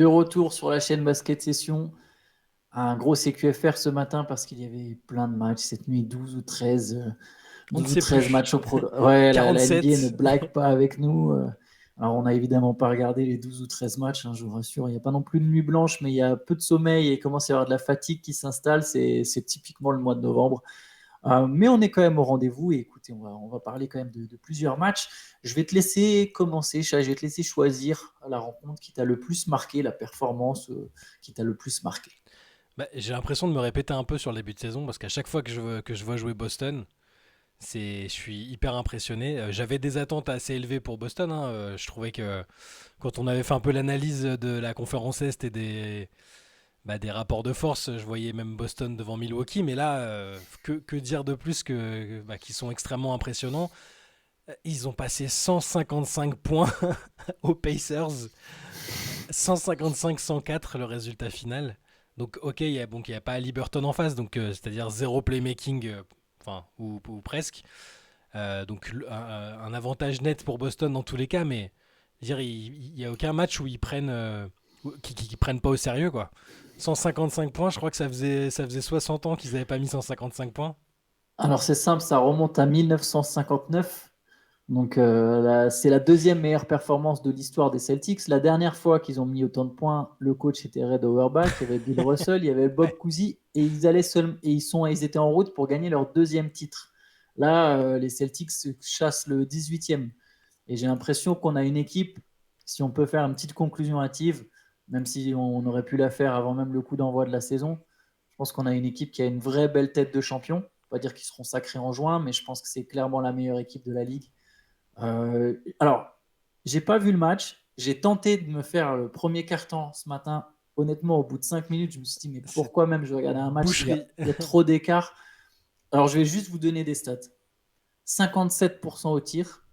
De retour sur la chaîne Basket Session, un gros CQFR ce matin parce qu'il y avait plein de matchs cette nuit, 12 ou 13, On ne 12 ou sait 13 plus. matchs au programme. Ouais, la NBA ne 47. blague pas avec nous. Alors, on n'a évidemment pas regardé les 12 ou 13 matchs, hein, je vous rassure. Il n'y a pas non plus de nuit blanche, mais il y a peu de sommeil et il commence à y avoir de la fatigue qui s'installe. C'est typiquement le mois de novembre. Mais on est quand même au rendez-vous et écoutez, on va parler quand même de plusieurs matchs. Je vais te laisser commencer, Chat, je vais te laisser choisir la rencontre qui t'a le plus marqué, la performance qui t'a le plus marqué. Bah, j'ai l'impression de me répéter un peu sur le début de saison parce qu'à chaque fois que je vois jouer Boston, je suis hyper impressionné. J'avais des attentes assez élevées pour Boston, hein. Je trouvais que quand on avait fait un peu l'analyse de la conférence Est et des rapports de force, je voyais même Boston devant Milwaukee. Mais là, que dire de plus qu'ils sont extrêmement impressionnants. Ils ont passé 155 points aux Pacers, 155-104 le résultat final. Donc ok, il y a pas Liberton en face, donc c'est-à-dire zéro playmaking, enfin ou presque. Donc un avantage net pour Boston dans tous les cas, mais dire il y a aucun match où ils prennent qui prennent pas au sérieux quoi. 155 points, je crois que ça faisait 60 ans qu'ils n'avaient pas mis 155 points. Alors c'est simple, ça remonte à 1959. Donc c'est la deuxième meilleure performance de l'histoire des Celtics. La dernière fois qu'ils ont mis autant de points, le coach était Red Auerbach, il y avait Bill Russell, il y avait Bob Ouais. Cousy et ils étaient en route pour gagner leur deuxième titre. Là, les Celtics chassent le 18e. Et j'ai l'impression qu'on a une équipe, si on peut faire une petite conclusion hâtive, même si on aurait pu la faire avant même le coup d'envoi de la saison, je pense qu'on a une équipe qui a une vraie belle tête de champion. On va dire qu'ils seront sacrés en juin, mais je pense que c'est clairement la meilleure équipe de la ligue. Alors, j'ai pas vu le match. J'ai tenté de me faire le premier quart-temps ce matin. Honnêtement, au bout de 5 minutes, je me suis dit, mais C'est pourquoi même je regardais un match? boucherie. Il y a trop d'écart. Alors, je vais juste vous donner des stats. 57% au tir,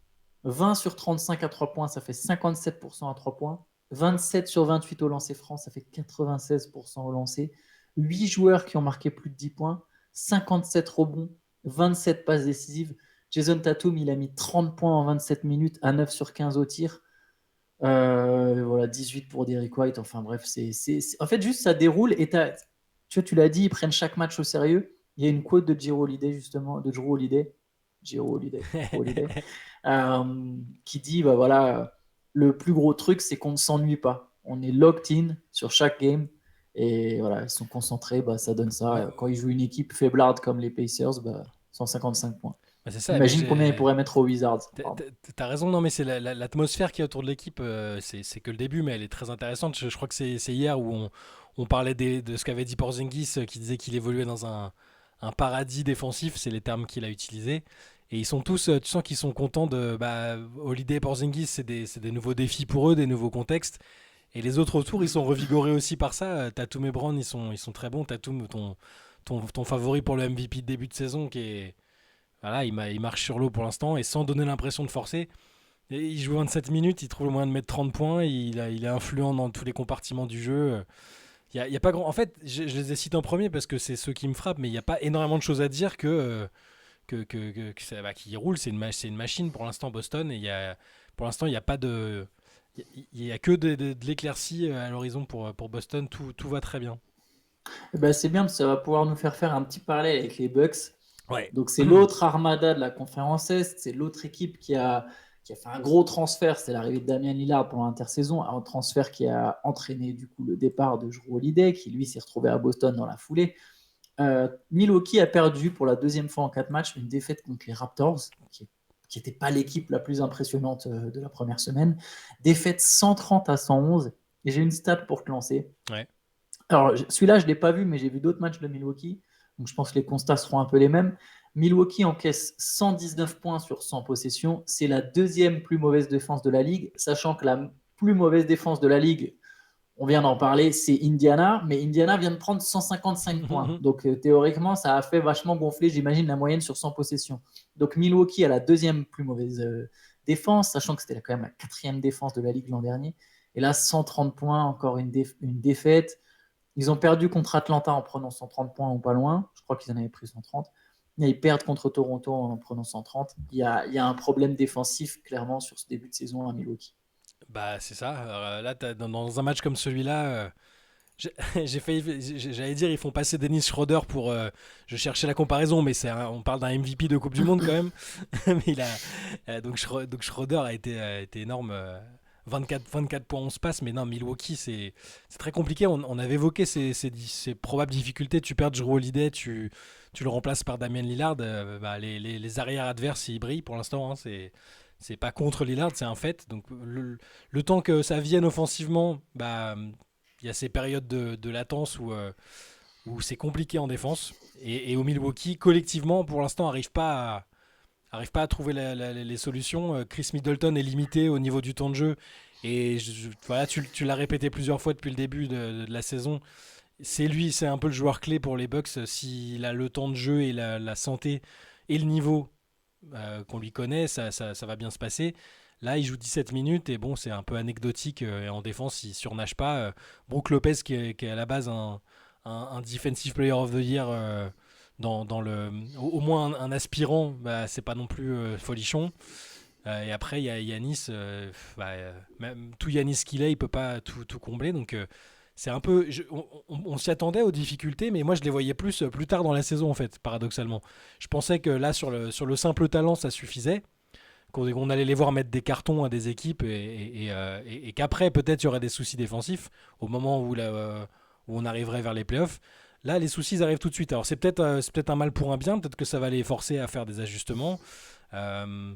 20 sur 35 à 3 points, ça fait 57% à 3 points. 27 sur 28 au lancer franc, ça fait 96% au lancer. 8 joueurs qui ont marqué plus de 10 points, 57 rebonds, 27 passes décisives. Jason Tatum, il a mis 30 points en 27 minutes à 9 sur 15 au tir. Voilà, 18 pour Derrick White. Enfin bref, en fait, juste ça déroule et tu l'as dit, ils prennent chaque match au sérieux. Il y a une quote de Giro Holiday, justement, de Drew Holiday, Drew Holiday, qui dit bah voilà, le plus gros truc, c'est qu'on ne s'ennuie pas. On est locked in sur chaque game et voilà, ils sont concentrés, bah, ça donne Ouais, ça. Quand ils jouent une équipe faiblarde comme les Pacers, bah, 155 points. ouais, c'est ça. Mais Imagine combien ils pourraient mettre aux Wizards. Pardon. t'as raison, non, mais c'est l'atmosphère qui est autour de l'équipe, c'est que le début, mais elle est très intéressante. Je crois que c'est hier où on parlait de ce qu'avait dit Porzingis, qui disait qu'il évoluait dans un paradis défensif, c'est les termes qu'il a utilisés. Et ils sont tous, tu sens qu'ils sont contents de. Bah, Holiday et Porzingis, c'est des nouveaux défis pour eux, des nouveaux contextes. Et les autres autour, ils sont revigorés aussi par ça. Tatum et Brown, ils sont très bons. Tatum, ton favori pour le MVP de début de saison, qui est voilà, il marche sur l'eau pour l'instant et sans donner l'impression de forcer. Et il joue 27 minutes, il trouve le moyen de mettre 30 points, il est influent dans tous les compartiments du jeu. Il y a pas grand. En fait, je les ai cités en premier parce que c'est ceux qui me frappent, mais il n'y a pas énormément de choses à dire qu'il roule. C'est une machine pour l'instant, Boston. Et pour l'instant, il n'y a pas de. Il y a que de l'éclaircie à l'horizon pour Boston. Tout va très bien. Eh ben, c'est bien parce que ça va pouvoir nous faire un petit parallèle avec les Bucks. Ouais. Donc, c'est l'autre armada de la conférence Est. C'est l'autre équipe qui a fait un gros transfert. C'est l'arrivée de Damian Lillard pendant l'intersaison. Un transfert qui a entraîné du coup le départ de Jrue Holiday, qui lui s'est retrouvé à Boston dans la foulée. Milwaukee a perdu pour la deuxième fois en 4 matchs une défaite contre les Raptors, qui n'était pas l'équipe la plus impressionnante de la première semaine. Défaite 130-111. Et j'ai une stat pour te lancer. Ouais. Alors, celui-là, je ne l'ai pas vu, mais j'ai vu d'autres matchs de Milwaukee. Donc, je pense que les constats seront un peu les mêmes. Milwaukee encaisse 119 points sur 100 possessions. C'est la deuxième plus mauvaise défense de la ligue, sachant que la plus mauvaise défense de la ligue, on vient d'en parler, c'est Indiana. Mais Indiana vient de prendre 155 points. Donc, théoriquement, ça a fait vachement gonfler, j'imagine, la moyenne sur 100 possessions. Donc, Milwaukee a la deuxième plus mauvaise défense, sachant que c'était quand même la quatrième défense de la ligue l'an dernier. Et là, 130 points, encore une défaite. Ils ont perdu contre Atlanta en prenant 130 points ou pas loin. Je crois qu'ils en avaient pris 130. Et ils perdent contre Toronto en prenant 130. Il y a un problème défensif clairement sur ce début de saison à Milwaukee. Bah, c'est ça. Là, dans un match comme celui-là, j'ai j'ai failli, j'allais dire, ils font passer Dennis Schroeder pour. Je cherchais la comparaison, mais on parle d'un MVP de Coupe du Monde quand même. Mais donc Schroeder a été énorme. 24 points 11 passes, mais non, Milwaukee, c'est très compliqué. On avait évoqué ces probables difficultés. Tu perds Jrue Holiday, tu le remplaces par Damian Lillard. Bah, les arrières adverses, ils brillent pour l'instant. Hein, c'est pas contre Lillard, c'est un fait. Donc le temps que ça vienne offensivement, bah, il y a ces périodes de latence où c'est compliqué en défense. Et au Milwaukee, collectivement, pour l'instant, arrive pas à trouver les solutions. Chris Middleton est limité au niveau du temps de jeu. Et voilà, tu l'as répété plusieurs fois depuis le début de la saison. C'est un peu le joueur clé pour les Bucks. S'il a le temps de jeu et la santé et le niveau qu'on lui connaît, ça va bien se passer. Là, il joue 17 minutes et bon, c'est un peu anecdotique. Et en défense, il surnage pas. Brook Lopez, qui est à la base un Defensive Player of the Year, au moins un aspirant, bah, c'est pas non plus folichon. Et après, il y a Yanis. Même tout Yanis qu'il est, il peut pas tout combler. Donc, c'est un peu. On s'y attendait aux difficultés, mais moi, je les voyais plus tard dans la saison, en fait, paradoxalement. Je pensais que là, sur le simple talent, ça suffisait. Qu'on allait les voir mettre des cartons à des équipes et qu'après, peut-être, il y aurait des soucis défensifs au moment où on arriverait vers les playoffs. Là, les soucis arrivent tout de suite. Alors, c'est peut-être un mal pour un bien. Peut-être que ça va les forcer à faire des ajustements. Euh,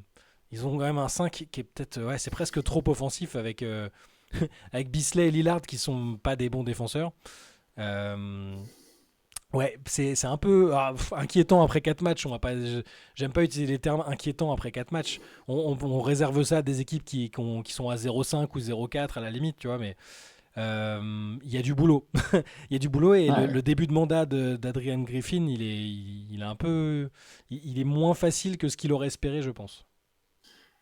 Ils ont quand même un 5 qui est peut-être. Ouais, c'est presque trop offensif avec Bisley et Lillard qui sont pas des bons défenseurs. Euh, Ouais, c'est un peu inquiétant après 4 matchs. J'aime pas utiliser les termes inquiétants après 4 matchs. On réserve ça à des équipes qui sont à 0,5 ou 0,4 à la limite, tu vois, mais il y a du boulot. Il y a du boulot et le, Ouais, le début de mandat d'Adrian Griffin, il est un peu. Il est moins facile que ce qu'il aurait espéré, je pense.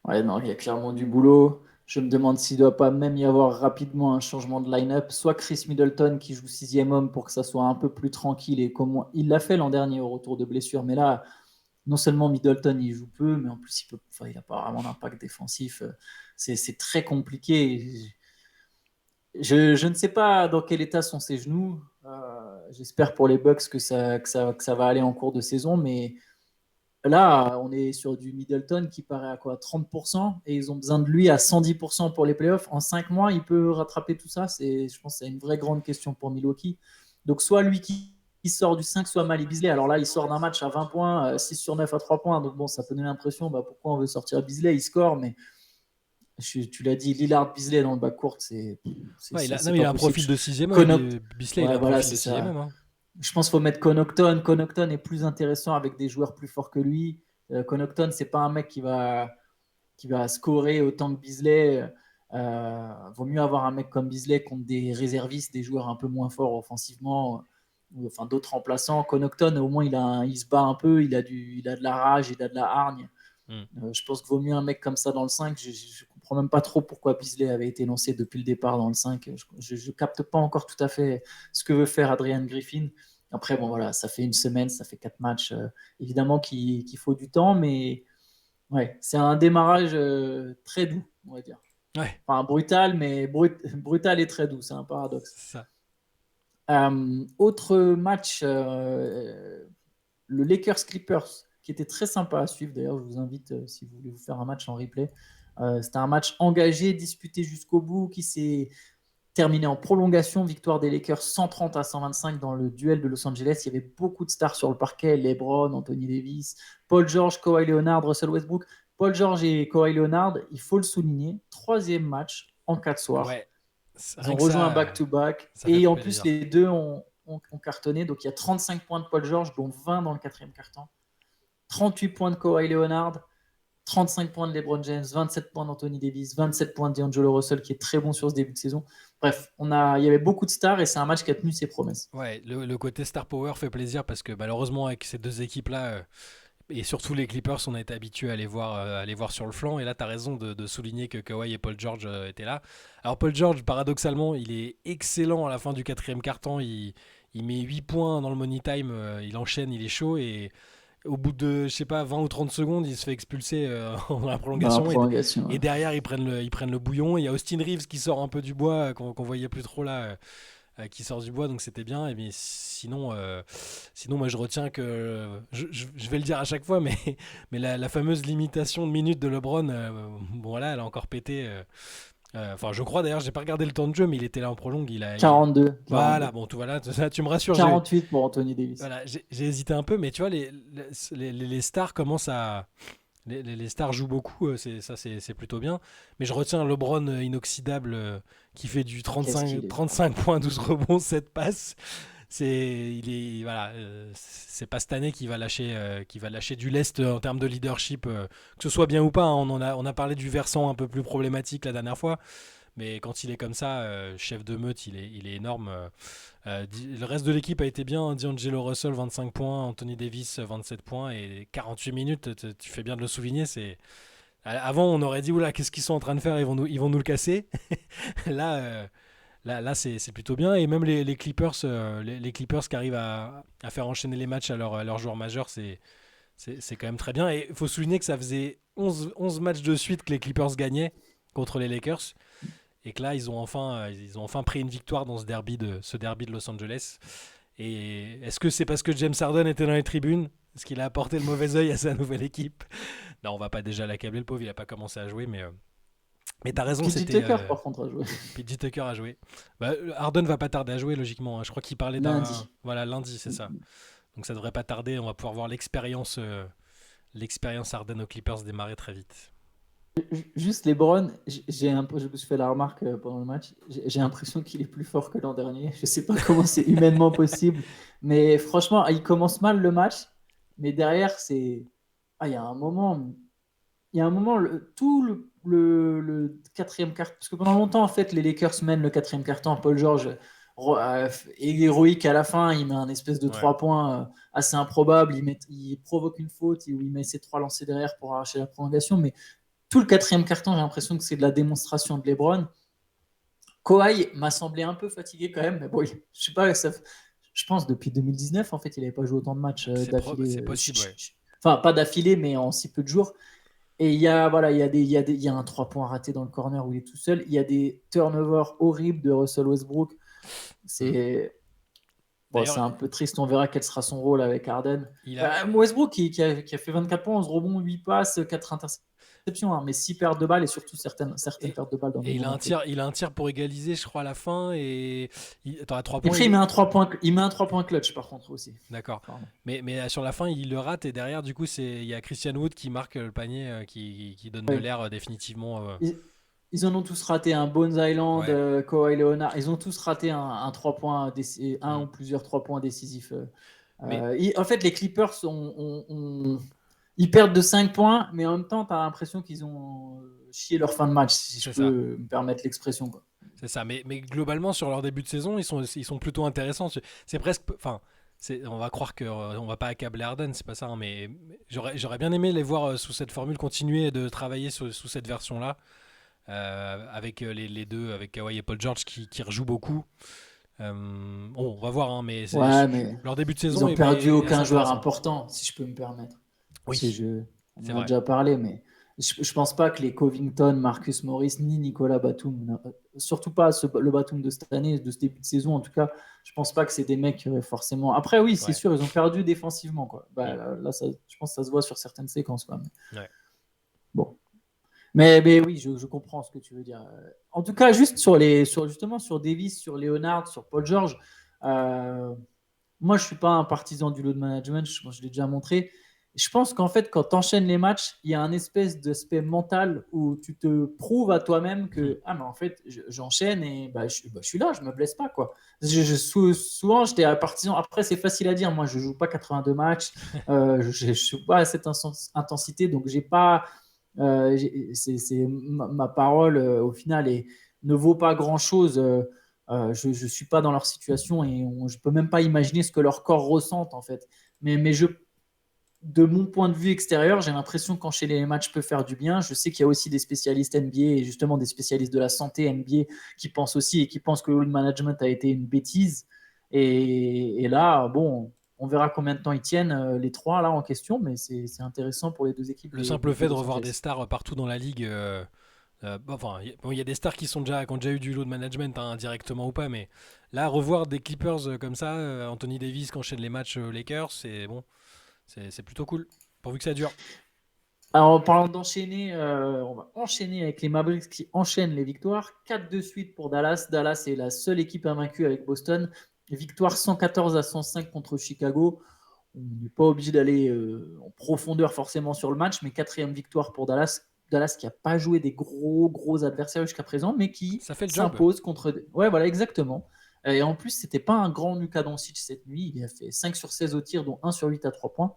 ouais, non, il y a clairement du boulot. Je me demande s'il ne doit pas même y avoir rapidement un changement de line-up. Soit Chris Middleton qui joue sixième homme pour que ça soit un peu plus tranquille et comme il l'a fait l'an dernier au retour de blessure. Mais là, non seulement Middleton il joue peu, mais en plus enfin, il n'a pas vraiment d'impact défensif. C'est très compliqué. Je ne sais pas dans quel état sont ses genoux. J'espère pour les Bucks que ça va aller en cours de saison, mais là, on est sur du Middleton qui paraît à quoi 30% et ils ont besoin de lui à 110% pour les playoffs. En 5 mois, il peut rattraper tout ça. Je pense que c'est une vraie grande question pour Milwaukee. Donc, soit lui qui sort du 5, soit Malik Beasley. Alors là, il sort d'un match à 20 points, 6 sur 9 à 3 points. Donc, bon, ça peut donner l'impression pourquoi on veut sortir Beasley. Il score, mais tu l'as dit, Lillard Beasley dans le backcourt, Ouais, non, c'est mais il pas a un possible. profil de sixième homme. Connaught, Bisley, il a ouais, un voilà, profil c'est de sixième ça. homme. Hein. Je pense qu'il faut mettre Connaughton. Connaughton est plus intéressant avec des joueurs plus forts que lui. Connaughton, c'est pas un mec qui va scorer autant que Beasley. Vaut mieux avoir un mec comme Beasley contre des réservistes, des joueurs un peu moins forts offensivement, ou enfin d'autres remplaçants. Connaughton, au moins, il se bat un peu, il a de la rage, il a de la hargne. Hmm. Je pense qu'il vaut mieux un mec comme ça dans le 5. Je ne comprends même pas trop pourquoi Beasley avait été lancé depuis le départ dans le 5. Je ne capte pas encore tout à fait ce que veut faire Adrian Griffin. Après, bon, voilà, ça fait une semaine, ça fait 4 matchs. Évidemment qu'il faut du temps, mais ouais, c'est un démarrage très doux, on va dire. Ouais, Enfin, brutal, mais brutal et très doux, c'est un paradoxe. c'est ça. Autre match, le Lakers-Clippers, qui était très sympa à suivre. D'ailleurs, je vous invite, si vous voulez vous faire un match en replay. C'était un match engagé, disputé jusqu'au bout, qui s'est terminé en prolongation. Victoire des Lakers 130-125 dans le duel de Los Angeles. Il y avait beaucoup de stars sur le parquet. LeBron, Anthony Davis, Paul George, Kawhi Leonard, Russell Westbrook. Paul George et Kawhi Leonard, il faut le souligner, troisième match en 4 soirs. Ouais, Ils rien ont que rejoint un ça, back-to-back. ça fait Et en plus, plaisir. les deux ont cartonné. Donc, il y a 35 points de Paul George, dont 20 dans le quatrième carton. 38 points de Kawhi Leonard. 35 points de LeBron James, 27 points d'Anthony Davis, 27 points d'Angelo Russell qui est très bon sur ce début de saison. Bref, il y avait beaucoup de stars et c'est un match qui a tenu ses promesses. Ouais, le côté star power fait plaisir parce que malheureusement avec ces deux équipes-là et surtout les Clippers, on a été habitué à les voir sur le flanc et là tu as raison de souligner que Kawhi et Paul George étaient là. Alors Paul George, paradoxalement, il est excellent à la fin du quatrième quart-temps, il met 8 points dans le money time, il enchaîne, il est chaud et au bout de, je sais pas, 20 ou 30 secondes, il se fait expulser en la dans la prolongation. prolongation. Et Ouais. derrière, ils prennent le bouillon. Il y a Austin Reeves qui sort un peu du bois, qu'on voyait plus trop là, qui sort du bois, donc c'était bien. Et bien sinon, moi je retiens que, je vais le dire à chaque fois, mais, mais la fameuse limitation de minutes de LeBron, bon là, elle a encore pété. Enfin, je crois d'ailleurs, j'ai pas regardé le temps de jeu, mais il était là en prolongue. 42, Voilà, 42. bon, voilà, tu me rassures. 48 pour Anthony Davis. Voilà, j'ai hésité un peu, mais tu vois, les stars commencent à. Les stars jouent beaucoup, c'est plutôt bien. Mais je retiens LeBron inoxydable qui fait du Qu'est-ce qu'il est fort. 35 points, 12 rebonds, 7 passes. Voilà, c'est pas cette année qui va lâcher du lest en termes de leadership, que ce soit bien ou pas. Hein. On a parlé du versant un peu plus problématique la dernière fois. Mais quand il est comme ça, chef de meute, il est énorme. Le reste de l'équipe a été bien. D'Angelo Russell, 25 points. Anthony Davis, 27 points. Et 48 minutes, tu fais bien de le souligner. Avant, on aurait dit, oula, qu'est-ce qu'ils sont en train de faire, ils vont nous le casser. Là, là c'est plutôt bien. Et même les Clippers, les Clippers qui arrivent à faire enchaîner les matchs à leurs joueurs majeurs, c'est quand même très bien. Et il faut souligner que ça faisait 11 matchs de suite que les Clippers gagnaient contre les Lakers. Et que là, ils ont enfin pris une victoire dans ce derby de Los Angeles. Et est-ce que c'est parce que James Harden était dans les tribunes? Est-ce qu'il a apporté le mauvais œil à sa nouvelle équipe? Non, on va pas déjà l'accabler, le pauvre, il a pas commencé à jouer, mais t'as raison, PJ c'était Tucker, par contre, a joué PJ Tucker à jouer. Bah, Harden va pas tarder à jouer, logiquement. Hein. Je crois qu'il parlait d'un. lundi. Voilà, lundi, c'est ça. Donc ça devrait pas tarder, on va pouvoir voir l'expérience Harden aux Clippers démarrer très vite. Juste LeBron, je me suis fait la remarque pendant le match. J'ai l'impression qu'il est plus fort que l'an dernier. Je sais pas comment c'est humainement possible, mais franchement, il commence mal le match, mais derrière, il y a un moment, tout le quatrième quart, parce que pendant longtemps, en fait, les Lakers mènent le quatrième quart-temps. Paul George est héroïque à la fin. Il met un espèce de Ouais. 3 points assez improbable. Il provoque une faute où il met ses 3 lancers derrière pour arracher la prolongation, mais tout le quatrième quart-temps, j'ai l'impression que c'est de la démonstration de LeBron. Kawhi m'a semblé un peu fatigué quand même, mais bon, je sais pas, je pense depuis 2019, en fait, il n'avait pas joué autant de matchs d'affilée. C'est possible, ouais. Enfin, pas d'affilée, mais en si peu de jours. Et voilà, il y a un 3 points raté dans le corner où il est tout seul. Il y a des turnovers horribles de Russell Westbrook. Hmm. C'est bon, D'ailleurs, c'est un peu triste. On verra quel sera son rôle avec Harden. il a, Westbrook qui a fait 24 points, 11 rebonds, 8 passes, 4 interceptions, hein, mais 6 pertes de balles et surtout certaines et, pertes de balles dans des et moments clés. il a un tir pour égaliser, je crois, à la fin. Et attends, à 3 Et points, après, il met un 3 points clutch par contre aussi. d'accord. Pardon. Mais sur la fin, il le rate. Et derrière, du coup, il y a Christian Wood qui marque le panier, qui donne de Ouais. l'air définitivement. Ils, ils en ont tous raté un. Bones Island, Ouais. Kawhi Leonard, ils ont tous raté un 3 points, un Hmm. ou plusieurs 3 points décisifs. Mais En fait, les Clippers ils perdent de 5 points, mais en même temps, tu as l'impression qu'ils ont chié leur fin de match, si je c'est ça. peux me permettre l'expression, quoi. C'est ça. Mais globalement, sur leur début de saison, ils sont plutôt intéressants. C'est presque. Enfin, on va croire que on va pas accabler Harden, c'est pas ça. Hein, mais j'aurais bien aimé les voir sous cette formule, continuer de travailler sous cette version-là. Avec les deux, avec Kawhi et Paul George qui rejouent beaucoup. Bon, on va voir, hein, mais Ouais, mais leur début de ils saison ont perdu est assez aucun joueur intéressant. important, si je peux me permettre. Si Oui, je, on c'est en a vrai. déjà parlé, mais je pense pas que les Covington, Marcus Morris, ni Nicolas Batum, surtout pas le Batum de cette année, de ce début de saison en tout cas, je pense pas que c'est des mecs qui auraient forcément. Après, oui, c'est Ouais. sûr, ils ont perdu défensivement, quoi. Mm. Bah, là, je pense que ça se voit sur certaines séquences, quoi. Ouais. Bon. Mais oui, je comprends ce que tu veux dire. En tout cas, juste justement sur Davis, sur Leonard, sur Paul George, euh, moi, je ne suis pas un partisan du load management, je l'ai déjà montré. Je pense qu'en fait, quand tu enchaînes les matchs, il y a un espèce d'aspect mental où tu te prouves à toi-même Mm. que, ah, mais en fait, j'enchaîne et je suis là, je ne me blesse pas, quoi. Souvent, j'étais un partisan. Après, c'est facile à dire. Moi, je ne joue pas 82 matchs, je ne suis pas à cette intensité, donc j'ai pas. Ma parole, au final, ne vaut pas grand-chose. Je ne suis pas dans leur situation et je ne peux même pas imaginer ce que leur corps ressent en fait. Mais de mon point de vue extérieur, j'ai l'impression qu'enchaîner les matchs peut faire du bien. Je sais qu'il y a aussi des spécialistes NBA et justement des spécialistes de la santé NBA qui pensent aussi et qui pensent que le management a été une bêtise. Et là, bon, On verra combien de temps ils tiennent, les trois là en question, mais c'est intéressant pour les deux équipes Le simple de fait de Los revoir des Angeles. stars partout dans la ligue, enfin, il y a des stars qui ont déjà eu du lot de management, hein, indirectement ou pas, mais là, revoir des Clippers comme ça, Anthony Davis qui enchaîne les matchs Lakers, c'est bon, c'est plutôt cool, pourvu que ça dure. Alors, en parlant d'enchaîner, on va enchaîner avec les Mavericks qui enchaînent les victoires. 4 de suite pour Dallas. Dallas est la seule équipe invaincue avec Boston. Victoire 114-105 contre Chicago. On n'est pas obligé d'aller en profondeur forcément sur le match, mais quatrième victoire pour Dallas. Dallas qui n'a pas joué des gros adversaires jusqu'à présent, mais qui Ça fait le job. s'impose contre. Ouais, voilà, exactement. Et en plus, c'était pas un grand Luka Doncic cette nuit. Il a fait 5 sur 16 au tir, dont 1 sur 8 à 3 points.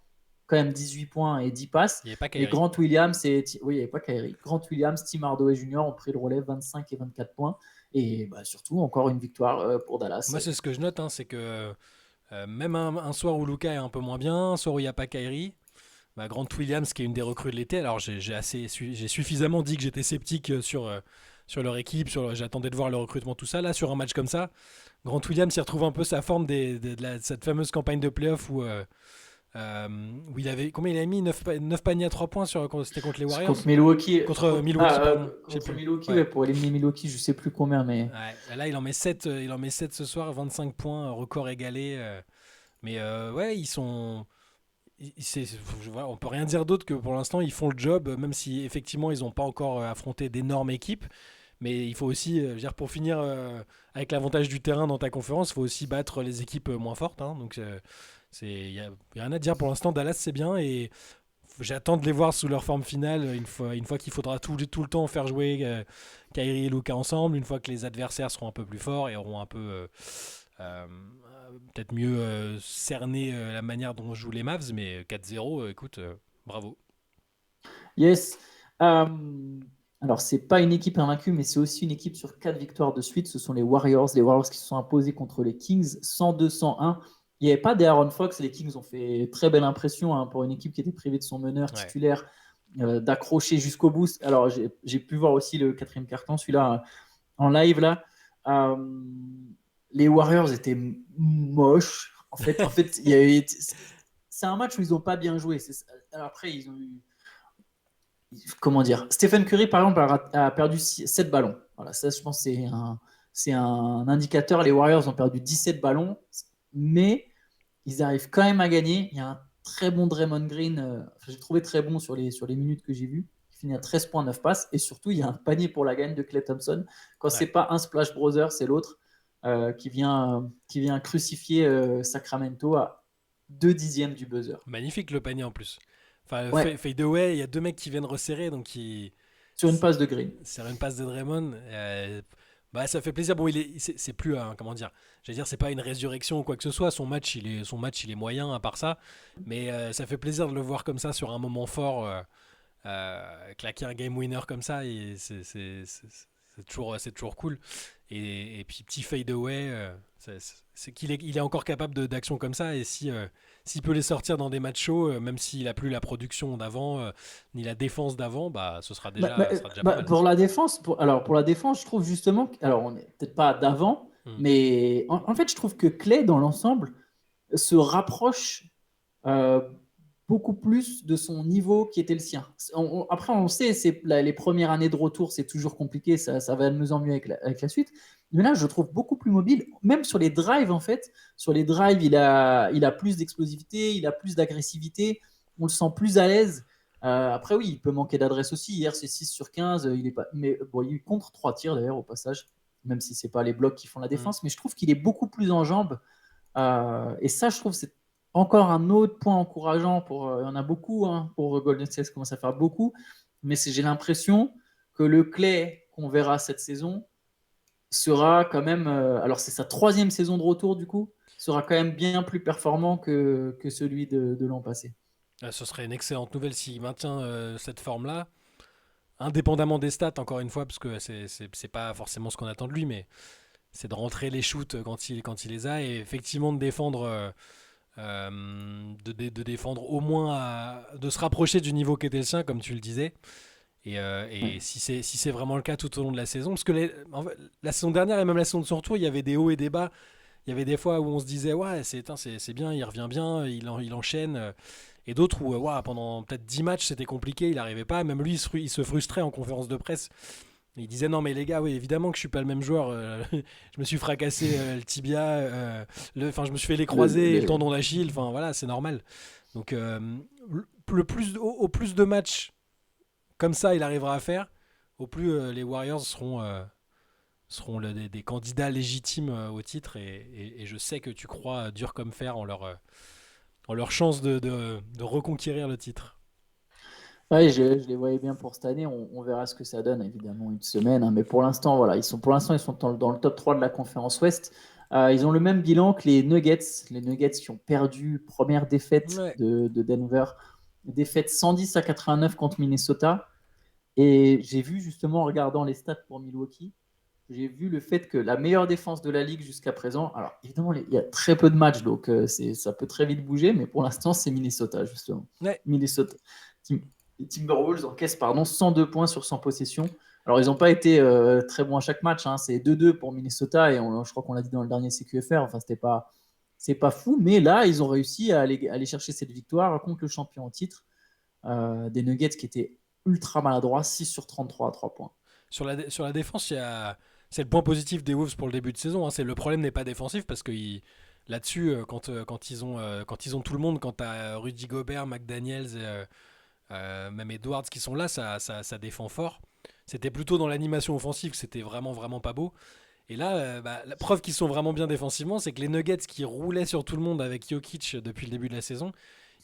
Quand même 18 points et 10 passes. Il n'y avait pas Et Kyrie. Grant Williams, oui, il n'y avait pas Kyrie. Grant Williams, Tim Hardaway Jr. ont pris le relais 25 et 24 points. Et surtout, encore une victoire pour Dallas. Moi, c'est ce que je note, hein, c'est que même un soir où Luka est un peu moins bien, un soir où il n'y a pas Kyrie, Grant Williams, qui est une des recrues de l'été, alors j'ai suffisamment dit que j'étais sceptique sur leur équipe, j'attendais de voir le recrutement, tout ça. Là, sur un match comme ça, Grant Williams, il retrouve un peu sa forme cette fameuse campagne de playoff où il avait. Combien il a mis 9 paniers à 3 points c'était contre les Warriors. Contre Milwaukee, Contre Milwaukee, pardon. Je sais contre plus. Milwaukee, Ouais. ouais, pour éliminer Milwaukee, je sais plus combien, mais Ouais. Là, il en met 7 ce soir, 25 points, record égalé. Mais ouais, ils sont. Voilà, on peut rien dire d'autre que pour l'instant, ils font le job, même si effectivement, ils n'ont pas encore affronté d'énormes équipes. Mais il faut aussi, je veux dire, pour finir avec l'avantage du terrain dans ta conférence, il faut aussi battre les équipes moins fortes, hein. Donc, il y a rien à dire pour l'instant. Dallas, c'est bien et j'attends de les voir sous leur forme finale une fois qu'il faudra tout le temps faire jouer Kyrie et Luka ensemble, une fois que les adversaires seront un peu plus forts et auront un peu euh, peut-être mieux cerné la manière dont jouent les Mavs. Mais 4-0, écoute, bravo. yes. Euh, alors, c'est pas une équipe invaincue, mais c'est aussi une équipe sur 4 victoires de suite. Ce sont les Warriors. Les Warriors qui se sont imposés contre les Kings 102-101. Il n'y avait pas d'Aaron Fox. Les Kings ont fait très belle impression, hein, pour une équipe qui était privée de son meneur Ouais. titulaire, d'accrocher jusqu'au bout. Alors, j'ai pu voir aussi le quatrième carton, celui-là, en live là. Euh, les Warriors étaient moches. En fait, c'est un match où ils n'ont pas bien joué. Alors après, ils ont eu. Comment dire? Stephen Curry, par exemple, a perdu 7 ballons. Voilà, ça, je pense, c'est un indicateur. Les Warriors ont perdu 17 ballons, mais ils arrivent quand même à gagner. Il y a un très bon Draymond Green. J'ai trouvé très bon sur les minutes que j'ai vues. Il finit à 13 points, 9 passes. Et surtout, il y a un panier pour la gagne de Klay Thompson. Quand c'est Ouais. pas un Splash Brother, c'est l'autre qui vient crucifier Sacramento à 2/10 du buzzer. Magnifique le panier en plus. Enfin, le Ouais, fade away, il y a deux mecs qui viennent resserrer, donc sur une passe de Green. sur une passe de Draymond. Ça fait plaisir. Bon, c'est plus comment dire. J'allais dire, c'est pas une résurrection ou quoi que ce soit. Son match, il est moyen à part ça. Mais ça fait plaisir de le voir comme ça sur un moment fort, claquer un game winner comme ça. Et c'est toujours cool. Et puis petit fade away, c'est qu'il il est encore capable d'actions comme ça. Et s'il peut les sortir dans des matchs chauds, même s'il a plus la production d'avant, ni la défense d'avant, ce sera Bah, bah, déjà pas mal. pour la défense, pour la défense, je trouve justement, alors on n'est peut-être pas d'avant, Hmm. mais en fait, je trouve que Clay, dans l'ensemble, se rapproche euh, beaucoup plus de son niveau qui était le sien. Après, on sait, les premières années de retour, c'est toujours compliqué, ça va de mieux en mieux avec la suite. Mais là, je le trouve beaucoup plus mobile, même sur les drives, en fait. Sur les drives, il a plus d'explosivité, il a plus d'agressivité, on le sent plus à l'aise. Après, oui, il peut manquer d'adresse aussi. Hier, c'est 6 sur 15. Il est pas. Mais bon, il contre 3 tirs d'ailleurs au passage, même si c'est pas les blocs qui font la Hmm. défense. Mais je trouve qu'il est beaucoup plus en jambes. Et ça, je trouve, c'est encore un autre point encourageant il y en a beaucoup, hein, pour Golden State, ça commence à faire beaucoup. Mais j'ai l'impression que le Clay qu'on verra cette saison sera quand même. Alors, c'est sa troisième saison de retour, du coup, sera quand même bien plus performant que celui de l'an passé. Ce serait une excellente nouvelle s'il maintient cette forme-là. Indépendamment des stats, encore une fois, parce que c'est pas forcément ce qu'on attend de lui, mais c'est de rentrer les shoots quand il les a et effectivement de défendre, de défendre au moins, de se rapprocher du niveau qu'était le sien, comme tu le disais. Et Ouais. si c'est vraiment le cas tout au long de la saison, parce que en fait, la saison dernière et même la saison de son retour, il y avait des hauts et des bas. Il y avait des fois où on se disait, ouais, c'est bien, il revient bien, il enchaîne. Et d'autres où, ouais, pendant peut-être 10 matchs, c'était compliqué, il n'arrivait pas. Même lui, il se frustrait en conférence de presse. Il disait, non, mais les gars, oui, évidemment que je suis pas le même joueur. Je me suis fracassé le tibia, enfin, je me suis fait les Le, croisés et le le- tendon d'Achille. Enfin, voilà, c'est normal. Donc, au plus de matchs comme ça il arrivera à faire, au plus les Warriors seront des candidats légitimes au titre. Et je sais que tu crois dur comme fer en leur chance de reconquérir le titre. Ouais, je les voyais bien pour cette année. On verra ce que ça donne, évidemment, une semaine, hein. Mais pour l'instant, voilà, ils sont dans le top 3 de la conférence Ouest. Ils ont le même bilan que les Nuggets. Les Nuggets qui ont perdu première défaite Ouais. de Denver. Défaite 110-89 contre Minnesota. Et j'ai vu justement en regardant les stats pour Milwaukee, j'ai vu le fait que la meilleure défense de la ligue jusqu'à présent, alors évidemment, il y a très peu de matchs, donc ça peut très vite bouger, mais pour l'instant, c'est Minnesota, justement. Ouais. Minnesota. Les Timberwolves encaissent 102 points sur 100 possessions. Alors, ils n'ont pas été très bons à chaque match, hein. C'est 2-2 pour Minnesota, et je crois qu'on l'a dit dans le dernier CQFR, enfin, c'est pas fou, mais là, ils ont réussi à aller chercher cette victoire contre le champion en titre, des Nuggets qui étaient ultra maladroits, 6 sur 33 à 3 points. Sur la défense, c'est le point positif des Wolves pour le début de saison, hein. Le problème n'est pas défensif parce que là-dessus, quand ils ont tout le monde, quand tu as Rudy Gobert, McDaniels, même Edwards qui sont là, ça défend fort. C'était plutôt dans l'animation offensive que c'était vraiment, vraiment pas beau. Et là, la preuve qu'ils sont vraiment bien défensivement, c'est que les Nuggets qui roulaient sur tout le monde avec Jokic depuis le début de la saison,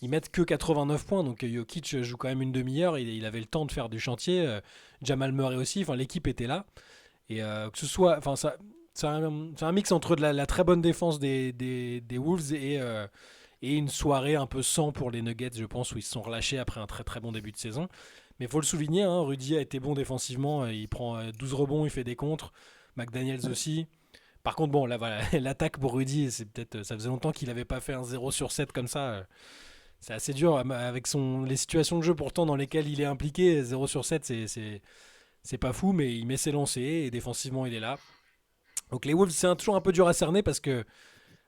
ils mettent que 89 points. Donc Jokic joue quand même une demi-heure. Il avait le temps de faire du chantier. Jamal Murray aussi. Enfin, l'équipe était là. Et que ce soit, enfin, c'est un mix entre la très bonne défense des Wolves et une soirée un peu sans pour les Nuggets, je pense, où ils se sont relâchés après un très très bon début de saison. Mais il faut le souligner, hein, Rudy a été bon défensivement. Il prend 12 rebonds, il fait des contres. McDaniels aussi. Par contre, bon, là, voilà, l'attaque pour Rudy, c'est peut-être, ça faisait longtemps qu'il n'avait pas fait un 0 sur 7 comme ça. C'est assez dur avec les situations de jeu pourtant dans lesquelles il est impliqué. 0 sur 7, c'est pas fou, mais il met ses lancers et défensivement, il est là. Donc les Wolves, c'est toujours un peu dur à cerner parce que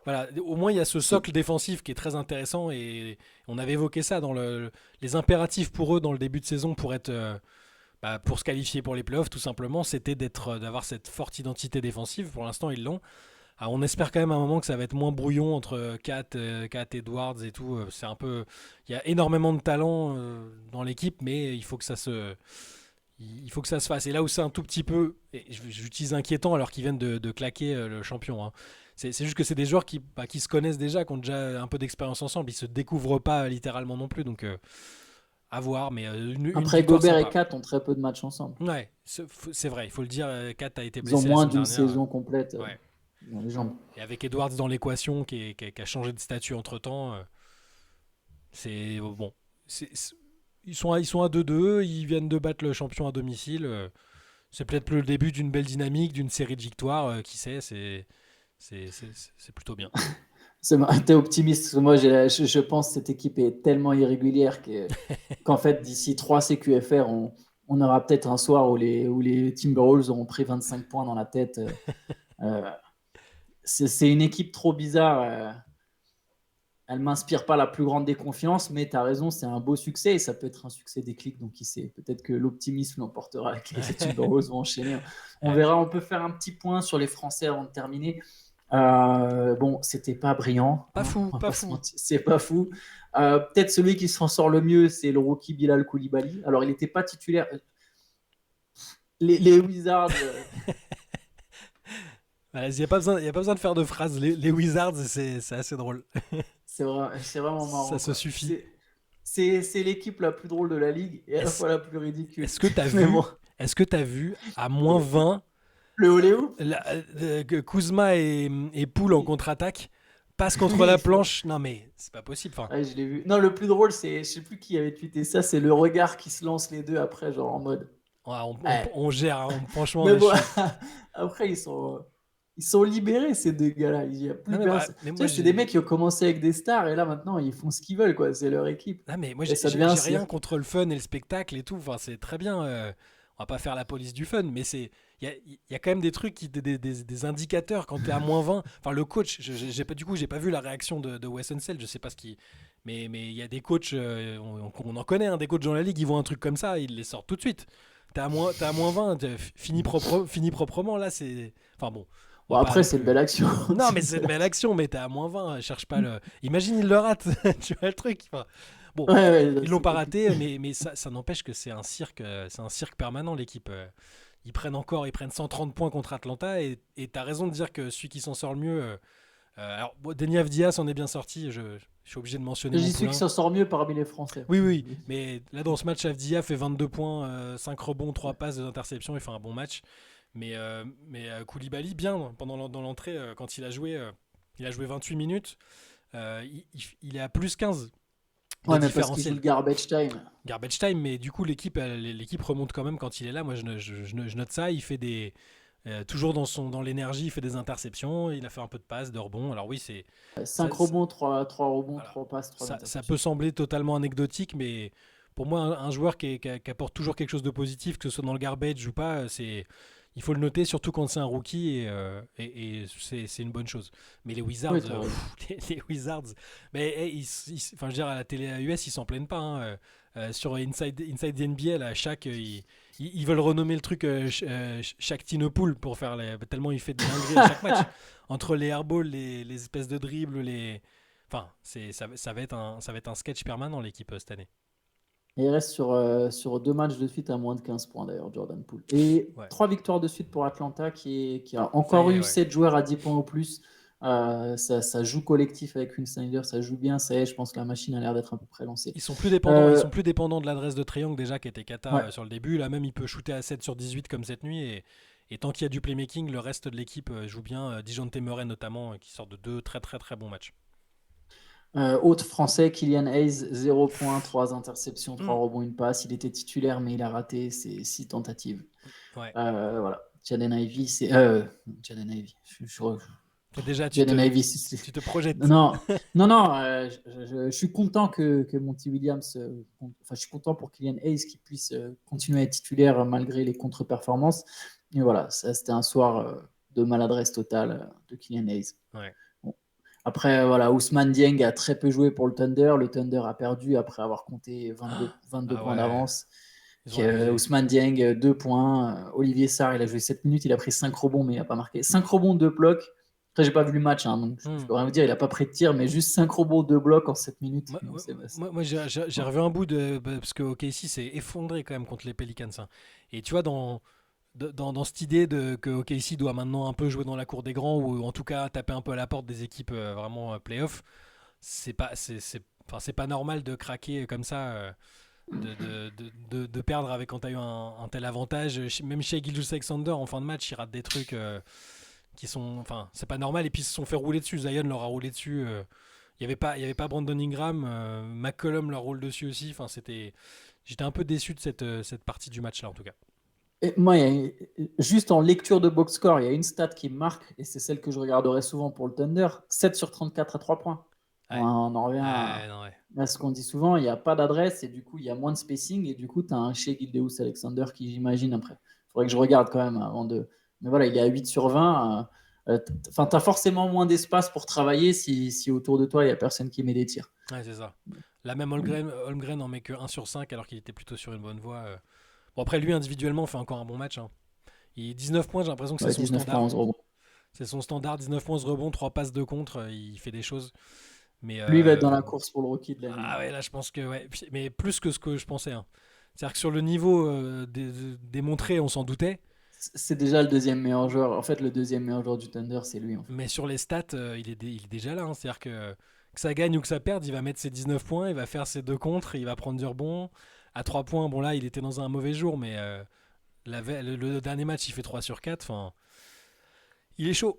voilà, au moins il y a ce socle défensif qui est très intéressant et on avait évoqué ça dans les impératifs pour eux dans le début de saison pour être pour se qualifier pour les playoffs tout simplement, c'était d'avoir cette forte identité défensive. Pour l'instant, ils l'ont. Alors, on espère quand même à un moment que ça va être moins brouillon entre Kat Edwards et tout. C'est un peu, il y a énormément de talent dans l'équipe, mais il faut que ça se fasse. Et là où c'est un tout petit peu, et j'utilise inquiétant alors qu'ils viennent de claquer le champion, hein. C'est juste que c'est des joueurs qui se connaissent déjà, qui ont déjà un peu d'expérience ensemble. Ils se découvrent pas littéralement non plus, donc à voir. Mais une Après, victoire Gobert et sympa. Kat ont très peu de matchs ensemble. Ouais, c'est vrai, il faut le dire. Kat a été Ils ont blessé la moins semaine d'une dernière. saison complète Ouais. dans les jambes. Et avec Edwards dans l'équation qui a changé de statut entre temps, c'est bon. Ils sont à 2-2, ils viennent de battre le champion à domicile. C'est peut-être le début d'une belle dynamique, d'une série de victoires. Qui sait, c'est plutôt bien. T'es optimiste, parce que moi je pense que cette équipe est tellement irrégulière qu'en fait d'ici 3 CQFR, on aura peut-être un soir où les Timberwolves auront pris 25 points dans la tête. Euh, c'est une équipe trop bizarre. Elle ne m'inspire pas la plus grande des confiances, mais tu as raison, c'est un beau succès et ça peut être un succès déclic. Donc, qui sait, peut-être que l'optimisme l'emportera et que les Timberwolves vont enchaîner. On Ouais. verra, on peut faire un petit point sur les Français avant de terminer. Bon, c'était pas brillant, Pas hein, fou, on va pas pas se fou. mentir, c'est pas fou. Peut-être celui qui s'en sort le mieux, c'est le rookie Bilal Koulibaly. Alors, il n'était pas titulaire. Les Wizards, Il n'y a, y a pas besoin de faire de phrases. Les Wizards, c'est assez drôle. c'est vraiment Ça marrant, se quoi. suffit. C'est l'équipe la plus drôle de la ligue et à la Est-ce fois la plus ridicule. est-ce que t'as Mais bon, vu, est-ce que t'as vu à moins 20 le Oléo, que Kuzma et Poole en contre-attaque passent contre oui, la ils font. planche? Non mais c'est pas possible. Enfin, Ouais, je l'ai vu. Non, le plus drôle, c'est, je sais plus qui avait tweeté ça, c'est le regard qui se lance les deux après, genre en mode. ouais, Ouais. on gère, hein. Franchement, Mais là, je bon, suis. après, ils sont libérés, ces deux gars-là. Il y a Non plus mais, personne. mais Tu moi sais, c'est des j'ai. mecs qui ont commencé avec des stars et là, maintenant, ils font ce qu'ils veulent, quoi. C'est leur équipe. Non mais moi Et ça devient un j'ai rien cirque. contre le fun et le spectacle et tout. Enfin, c'est très bien. On va pas faire la police du fun, mais il y a quand même des trucs, des indicateurs quand tu es à -20. Enfin, le coach, j'ai pas vu la réaction de Wes Unseld, je sais pas ce qui. Mais il y a des coachs, on en connaît, hein, des coachs dans la ligue, ils voient un truc comme ça, ils les sortent tout de suite. T'es à -20, fini proprement, là, c'est. Enfin bon, on Bon, va pas après, non c'est une plus. belle action. Non, C'est mais une c'est une belle belle action. action, mais t'es à -20, cherche pas le. Imagine, il le rate, tu vois le truc. Enfin, bon, Ouais, ouais, ils l'ont c'est pas compliqué. raté, mais ça n'empêche que c'est un cirque permanent, l'équipe. Ils prennent 130 points contre Atlanta, et t'as raison de dire que celui qui s'en sort le mieux. Alors, bon, Denis Avdias en est bien sorti, je suis obligé de mentionner mon J'y suis qui poulain. s'en sort mieux parmi les Français. Oui, oui, mais là dans ce match, Avdia fait 22 points, 5 rebonds, 3 passes, 2 interceptions, il fait un bon match. Mais Koulibaly, bien, dans l'entrée, quand il a joué 28 minutes, il est à plus 15 de Ouais, mais parce qu'il joue différentiel. le garbage time. Garbage time, mais du coup, l'équipe remonte quand même quand il est là. Moi, je note ça. Il fait toujours dans l'énergie, il fait des interceptions. Il a fait un peu de passes, de rebonds. Alors, oui, ça, 5 rebonds, 3 rebonds, voilà. 3 passes, 3 Ça peut interceptions. sembler totalement anecdotique, mais pour moi, un joueur qui apporte toujours quelque chose de positif, que ce soit dans le garbage ou pas, il faut le noter, surtout quand c'est un rookie, et c'est une bonne chose. Mais les Wizards, Oui, tu as raison. les Wizards, mais enfin, je veux dire, à la télé US, ils s'en plaignent pas, hein. Sur Inside the NBA, là, ils veulent renommer le truc Shaq Tinopool pour faire tellement il fait des dingueries à chaque match. Entre les airballs, les espèces de dribbles, enfin, ça va être un sketch permanent, l'équipe, cette année. Et il reste sur 2 matchs de suite à moins de 15 points d'ailleurs, Jordan Poole. Et Ouais. 3 victoires de suite pour Atlanta qui a Ça y encore est, eu ouais. 7 joueurs à 10 points au plus. Ça joue collectif avec une Snyder, ça joue bien. Ça y est, je pense que la machine a l'air d'être à peu près lancée. Ils Euh, sont plus dépendants de l'adresse de triangle déjà qui était cata ouais. sur le début. Là même il peut shooter à 7 sur 18 comme cette nuit, et tant qu'il y a du playmaking, le reste de l'équipe joue bien. Dijon Temeray notamment, qui sort de deux très très très bons matchs. Autre français, Kylian Hayes, 0 points, 3 interceptions, 3 Mm. rebonds, une passe. Il était titulaire, mais il a raté ses 6 tentatives. Ouais. Voilà. Jaden Ivey, c'est. Jaden Ivey. Déjà Jaden Ivey, tu te non, projettes. non, non, non, je suis content que Monty Williams. Enfin, je suis content pour Kylian Hayes qui puisse continuer à être titulaire malgré les contre-performances. Et voilà, ça, c'était un soir de maladresse totale de Kylian Hayes. Ouais. Bon. Après, voilà, Ousmane Dieng a très peu joué pour le Thunder. Le Thunder a perdu après avoir compté 22 Ah points ouais, d'avance. ils ont abusé. Ousmane Dieng, 2 points. Olivier Sarr, il a joué 7 minutes, il a pris 5 rebonds, mais il n'a pas marqué. 5 rebonds, 2 blocs. Après, j'ai pas vu le match, hein, donc je Mm. peux rien vous dire. Il n'a pas pris de tir, mais juste 5 rebonds, 2 blocs en 7 minutes. Moi, Bon, moi, j'ai revu un bout parce que OKC s'est effondré quand même contre les Pelicans, hein. Et tu vois, dans cette idée que OKC doit maintenant un peu jouer dans la cour des grands, ou en tout cas taper un peu à la porte des équipes vraiment playoff, enfin, c'est pas normal de craquer comme ça, de perdre avec quand tu as eu un tel avantage. Même chez Gilgeous Alexander en fin de match, il rate des trucs qui sont. Enfin, c'est pas normal, et puis ils se sont fait rouler dessus. Zion leur a roulé dessus. Il y avait pas Brandon Ingram, McCollum leur roule dessus aussi. Enfin, j'étais un peu déçu de cette partie du match là en tout cas. Et moi, juste en lecture de box score, il y a une stat qui me marque, et c'est celle que je regarderai souvent pour le Thunder, 7 sur 34 à 3 points. Ouais. On en revient Non, ouais. à ce qu'on dit souvent, il n'y a pas d'adresse, et du coup, il y a moins de spacing, et du coup, tu as un chez Gildeus Alexander qui, j'imagine, après. Il faudrait que je regarde quand même avant de. Mais voilà, il est à 8 sur 20. Enfin, tu as forcément moins d'espace pour travailler si autour de toi, il n'y a personne qui met des tirs. Ouais, c'est ça. Là même Holmgren en met que 1 sur 5 alors qu'il était plutôt sur une bonne voie. Bon, après, lui individuellement fait encore un bon match, hein. Il 19 points, j'ai l'impression que c'est Ouais, son 19 points, standard. 11 rebonds. C'est son standard, 19 points, 11 rebonds, 3 passes de contre, il fait des choses. Mais Lui, il va être dans la course pour le rookie de l'année. ah ouais, là je pense que ouais, mais plus que ce que je pensais, hein. C'est-à-dire que sur le niveau démontré, on s'en doutait, C'est déjà le deuxième meilleur joueur. En fait, le deuxième meilleur joueur du Thunder, c'est lui. En fait. mais sur les stats, il est déjà là, hein. C'est-à-dire que ça gagne ou que ça perde, il va mettre ses 19 points, il va faire ses deux contres, il va prendre du rebond. À 3 points, bon là, il était dans un mauvais jour, mais le dernier match, il fait 3 sur 4. Enfin, il est chaud.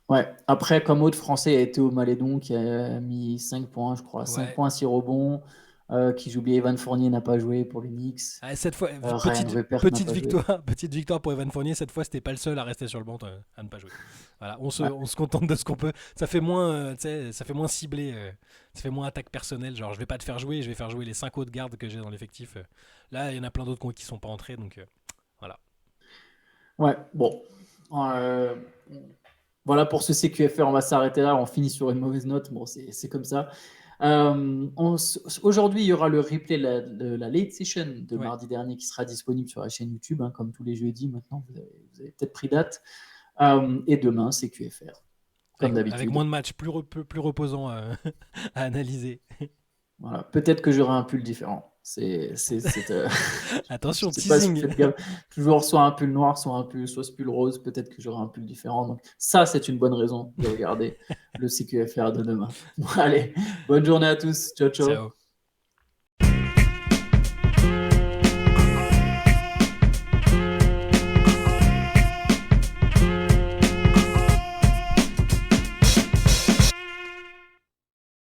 Ouais. Après, comme autre français, il y a Théo Malédon qui a mis 5 points, je crois. 5 Ouais. points, 6 rebonds. Qui j'oubliais, Evan Fournier n'a pas joué pour les Knicks. Ah, cette fois, Ryan Rupert n'a pas joué. petite victoire pour Evan Fournier. Cette fois, c'était pas le seul à rester sur le banc, à ne pas jouer. Voilà, Ouais. on se contente de ce qu'on peut. Ça fait moins, tu sais, ça fait moins ciblé, ça fait moins attaque personnelle. Genre, je vais pas te faire jouer, je vais faire jouer les 5 autres gardes que j'ai dans l'effectif. Là, il y en a plein d'autres qui sont pas entrés, donc voilà. Ouais, bon. Euh, voilà pour ce CQFR, on va s'arrêter là. On finit sur une mauvaise note. Bon, c'est comme ça. Aujourd'hui, il y aura le replay de la late session de Ouais. mardi dernier qui sera disponible sur la chaîne YouTube, hein, comme tous les jeudis maintenant. Vous avez peut-être pris date. Et demain, c'est QFR, comme Avec moins d'habitude. de matchs, plus reposant à analyser. Voilà. Peut-être que j'aurai un pull différent. Je Attention, sais pas si vous teasing. faites gaffe. Toujours soit un pull noir, soit ce pull rose. Peut-être que j'aurai un pull différent. Donc ça, c'est une bonne raison de regarder le CQFR de demain. Bon, allez, bonne journée à tous. Ciao, ciao. Ciao.